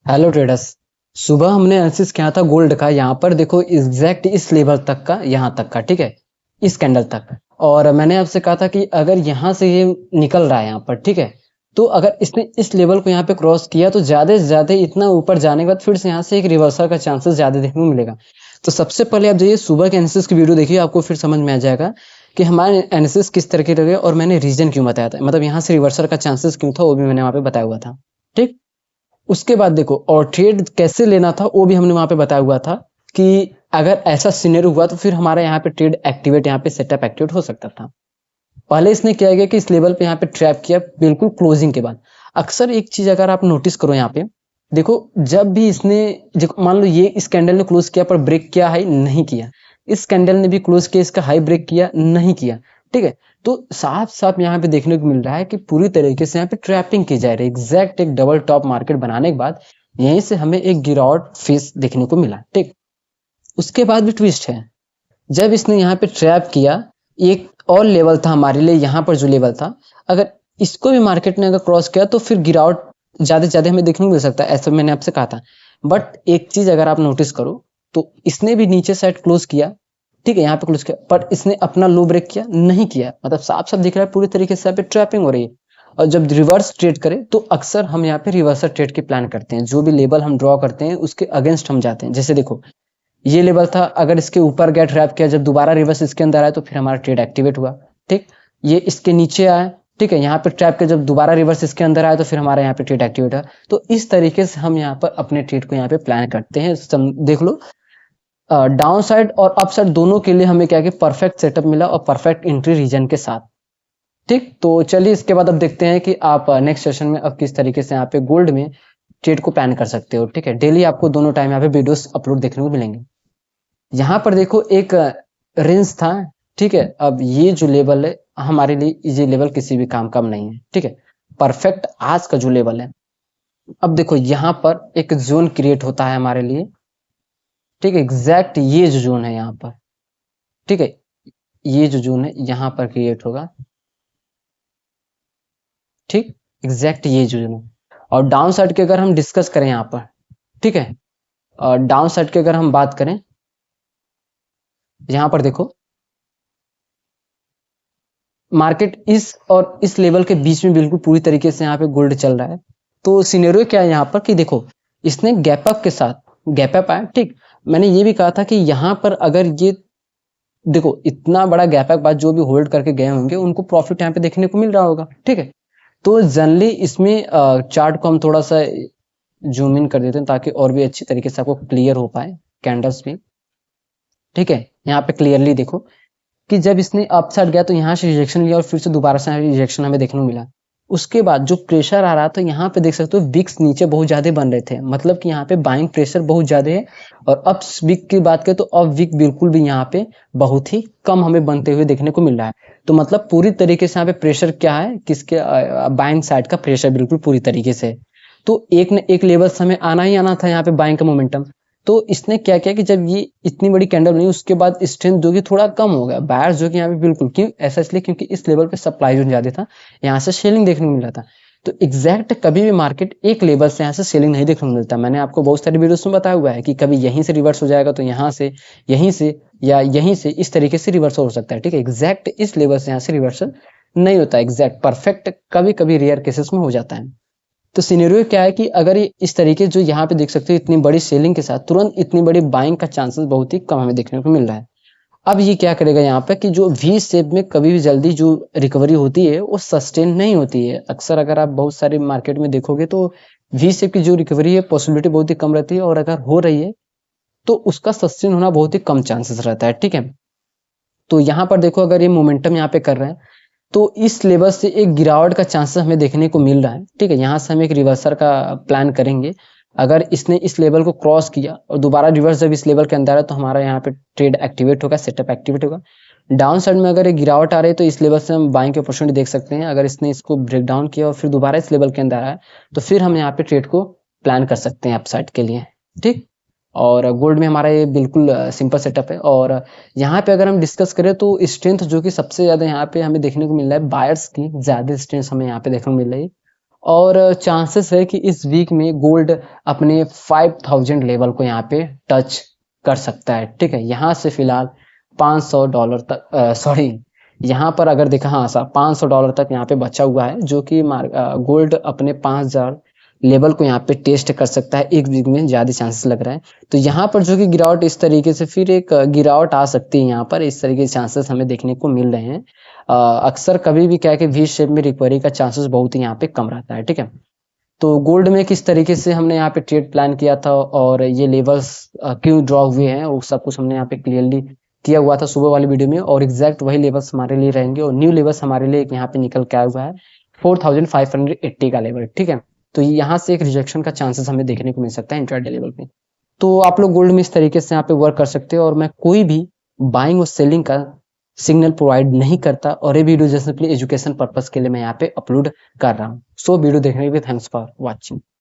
Hello traders. सुबह हमने analysis किया था गोल्ड का। यहाँ पर देखो एग्जैक्ट इस लेवल तक का, यहाँ तक का, ठीक है, इस कैंडल तक। और मैंने आपसे कहा था कि अगर यहाँ से ये निकल रहा है यहाँ पर, ठीक है, तो अगर इसने इस लेवल को यहाँ पे क्रॉस किया तो ज्यादा से ज्यादा इतना ऊपर जाने के बाद फिर से यहाँ से एक रिवर्सल का चांसेस ज्यादा देखने को मिलेगा। तो सबसे पहले आप जाइए सुबह के एनालिसिस की वीडियो देखिए, आपको फिर समझ में आ जाएगा कि हमारे एनालिसिस किस तरह के रहे और मैंने रीजन क्यों बताया था, मतलब यहाँ से रिवर्सल का चांसेस क्यों था वो भी मैंने वहाँ पे बताया हुआ था। ठीक। उसके बाद देखो और ट्रेड कैसे लेना था वो भी हमने वहां पे बताया हुआ था कि अगर ऐसा सिनेरियो हुआ तो फिर हमारा यहाँ पे ट्रेड एक्टिवेट, यहाँ पे सेटअप एक्टिवेट हो सकता था। पहले इसने क्या किया कि इस लेवल पे यहाँ पे ट्रैप किया बिल्कुल क्लोजिंग के बाद। अक्सर एक चीज अगर आप नोटिस करो यहाँ पे, देखो जब भी इसने, मान लो ये इस कैंडल ने क्लोज किया पर ब्रेक किया, हाई नहीं किया, इस कैंडल ने भी क्लोज किया, इसका हाई ब्रेक किया नहीं किया, ठीक है, तो साफ साफ यहाँ पे देखने को मिल रहा है कि पूरी तरीके से यहाँ पे ट्रैपिंग की जा रही है। एग्जैक्ट एक डबल टॉप मार्केट बनाने के बाद यहीं से हमें एक गिरावट फेस देखने को मिला। ठीक। उसके बाद भी ट्विस्ट है, जब इसने यहाँ पे ट्रैप किया, एक और लेवल था हमारे लिए यहाँ पर जो लेवल था, अगर इसको भी मार्केट ने अगर क्रॉस किया तो फिर गिरावट ज्यादा से ज्यादा हमें देखने को मिल सकता है, ऐसा मैंने आपसे कहा था। बट एक चीज अगर आप नोटिस करो तो इसने भी नीचे साइड क्लोज किया, ठीक है, यहाँ पे क्लोज किया, पर इसने अपना लो ब्रेक किया नहीं किया, मतलब साफ साफ दिख रहा है पूरी तरीके से यहाँ पे ट्रैपिंग हो रही है। और जब रिवर्स ट्रेड करे तो अक्सर हम यहाँ पे रिवर्सल ट्रेड की प्लान करते हैं, जो भी लेवल हम ड्रॉ करते हैं उसके अगेंस्ट हम जाते हैं। जैसे देखो ये लेवल था, अगर इसके ऊपर गया ट्रैप किया, जब दोबारा रिवर्स इसके अंदर आया तो फिर हमारा ट्रेड एक्टिवेट हुआ। ठीक। ये इसके नीचे आया, ठीक है, यहाँ पे ट्रैप किया, जब दोबारा रिवर्स इसके अंदर आया तो फिर हमारा यहाँ पे ट्रेड एक्टिवेट हुआ। तो इस तरीके से हम यहाँ पर अपने ट्रेड को यहाँ पे प्लान करते हैं। देख लो डाउन साइड और अप साइड दोनों के लिए हमें क्या कि परफेक्ट सेटअप मिला और परफेक्ट एंट्री रीजन के साथ। ठीक। तो चलिए इसके बाद अब देखते हैं कि आप नेक्स्ट सेशन में अब किस तरीके से यहाँ पे गोल्ड में ट्रेड को प्लान कर सकते हो। ठीक है, डेली आपको दोनों टाइम यहाँ पे वीडियोस अपलोड देखने को मिलेंगे। यहाँ पर देखो एक रेंज था, ठीक है, अब ये जो लेवल है हमारे लिए, ये लेवल किसी भी काम का नहीं है, ठीक है, परफेक्ट आज का जो लेवल है। अब देखो यहाँ पर एक जोन क्रिएट होता है हमारे लिए, ठीक है, एग्जैक्ट ये जो जोन है यहाँ पर, ठीक है, ये जो जोन है यहाँ पर क्रिएट होगा। ठीक। एग्जैक्ट ये जो जोन है। और डाउन साइड की अगर हम डिस्कस करें यहाँ पर, ठीक है, और डाउन साइड की अगर हम बात करें, यहाँ पर देखो मार्केट इस और इस लेवल के बीच में बिल्कुल पूरी तरीके से यहाँ पे गोल्ड चल रहा है। तो सिनेरियो क्या है यहाँ पर कि देखो इसने गैप अप के साथ गैप अप आया। ठीक। मैंने ये भी कहा था कि यहाँ पर अगर ये देखो इतना बड़ा गैप अप बाद जो भी होल्ड करके गए होंगे उनको प्रॉफिट यहाँ पे देखने को मिल रहा होगा। ठीक है, तो जनरली इसमें चार्ट को हम थोड़ा सा जूम इन कर देते हैं ताकि और भी अच्छी तरीके से आपको क्लियर हो पाए कैंडल्स भी। ठीक है, यहाँ पे क्लियरली देखो कि जब इसने अप साइड गया तो यहाँ से रिजेक्शन लिया और फिर से दोबारा से रिजेक्शन हमें देखने को मिला। उसके बाद जो प्रेशर आ रहा था यहाँ पे देख सकते हो विक्स नीचे बहुत ज्यादा बन रहे थे, मतलब कि यहाँ पे बाइंग प्रेशर बहुत ज्यादा है। और अब विक की बात करें तो अब विक बिल्कुल भी यहाँ पे बहुत ही कम हमें बनते हुए देखने को मिल रहा है। तो मतलब पूरी तरीके से यहाँ पे प्रेशर क्या है, किसके, बाइंग साइड का प्रेशर बिल्कुल पूरी तरीके से। तो एक न एक लेवल से हमें आना ही आना था यहाँ पे बाइंग का मोमेंटम। तो इसने क्या किया कि जब ये इतनी बड़ी कैंडल बनी उसके बाद स्ट्रेंथ जो कि थोड़ा कम हो गया, बायर्स जो कि यहाँ पे बिल्कुल, क्यों ऐसा, इसलिए क्योंकि इस लेवल पे सप्लाई जो ज्यादा था, यहाँ से सेलिंग देखने को मिल रहा था। तो एग्जैक्ट कभी भी मार्केट एक लेवल से यहाँ से सेलिंग नहीं देखने को मिलता। मैंने आपको बहुत सारी वीडियोस में बताया हुआ है कि कभी यहीं से रिवर्स हो जाएगा तो यहाँ से, यहीं से, या यहीं से, इस तरीके से रिवर्सल हो सकता है। ठीक है, एग्जैक्ट इस लेवल से यहाँ से रिवर्सल नहीं होता, एग्जैक्ट परफेक्ट कभी कभी रेयर केसेस में हो जाता है। तो सिनेरियो क्या है कि अगर ये इस तरीके जो यहाँ पे देख सकते हो इतनी बड़ी सेलिंग के साथ तुरंत इतनी बड़ी बाइंग का चांसेस बहुत ही कम हमें देखने को मिल रहा है। अब ये क्या करेगा यहाँ पे कि जो वी शेप में कभी भी जल्दी जो रिकवरी होती है वो सस्टेन नहीं होती है। अक्सर अगर आप बहुत सारे मार्केट में देखोगे तो वी शेप की जो रिकवरी है पॉसिबिलिटी बहुत ही कम रहती है, और अगर हो रही है तो उसका सस्टेन होना बहुत ही कम चांसेस रहता है। ठीक है, तो यहाँ पर देखो अगर ये मोमेंटम यहाँ पे कर रहे हैं तो इस लेवल से एक गिरावट का चांसेस हमें देखने को मिल रहा है। ठीक है, यहाँ से हम एक रिवर्सर का प्लान करेंगे। अगर इसने इस लेवल को क्रॉस किया और दोबारा रिवर्स जब इस लेवल के अंदर है तो हमारा यहाँ पे ट्रेड एक्टिवेट होगा, सेटअप एक्टिवेट होगा। डाउन साइड में अगर एक गिरावट आ रही है तो इस लेवल से हम बाइंग की अपॉर्चुनिटी देख सकते हैं। अगर इसने इसको ब्रेक डाउन किया और फिर दोबारा इस लेवल के अंदर आया तो फिर हम यहाँ पे ट्रेड को प्लान कर सकते हैं अपसाइड के लिए। ठीक। और गोल्ड में हमारा ये बिल्कुल सिंपल सेटअप है। और यहाँ पे अगर हम डिस्कस करें तो स्ट्रेंथ जो कि सबसे ज्यादा यहाँ पे हमें देखने को मिल रहा है, बायर्स की ज्यादा स्ट्रेंथ हमें यहाँ पे देखने को मिल रही है। और चांसेस है कि इस वीक में गोल्ड अपने 5000 लेवल को यहाँ पे टच कर सकता है। ठीक है, यहाँ से फिलहाल $500 तक, सॉरी, यहाँ पर अगर देखा, हाँ साहब, $500 तक यहाँ पे बचा हुआ है, जो कि गोल्ड अपने 5000 लेवल को यहाँ पे टेस्ट कर सकता है एक वीक में, ज्यादा चांसेस लग रहा है। तो यहाँ पर जो कि गिरावट इस तरीके से फिर एक गिरावट आ सकती है, यहाँ पर इस तरीके के चांसेस हमें देखने को मिल रहे हैं। अक्सर कभी भी क्या है कि वी शेप में रिकवरी का चांसेस बहुत ही यहाँ पे कम रहता है। ठीक है, तो गोल्ड में किस तरीके से हमने यहाँ पे ट्रेड प्लान किया था और ये लेवल्स क्यों ड्रॉ हुए हैं, वो सब कुछ हमने यहाँ पे क्लियरली किया हुआ था सुबह वाली वीडियो में, और एग्जैक्ट वही लेवल्स हमारे लिए रहेंगे। और न्यू लेवल्स हमारे लिए यहाँ पे निकल के आया हुआ है 4580 का लेवल। ठीक है, तो यहाँ से एक रिजेक्शन का चांसेस हमें देखने को मिल सकता है इंट्राडे लेवल पे। तो आप लोग गोल्ड में इस तरीके से यहाँ पे वर्क कर सकते हो, और मैं कोई भी बाइंग और सेलिंग का सिग्नल प्रोवाइड नहीं करता, और ये वीडियो जैसे एजुकेशन पर्पस के लिए मैं यहाँ पे अपलोड कर रहा हूँ। सो वीडियो देखने के लिए थैंक्स फॉर वॉचिंग।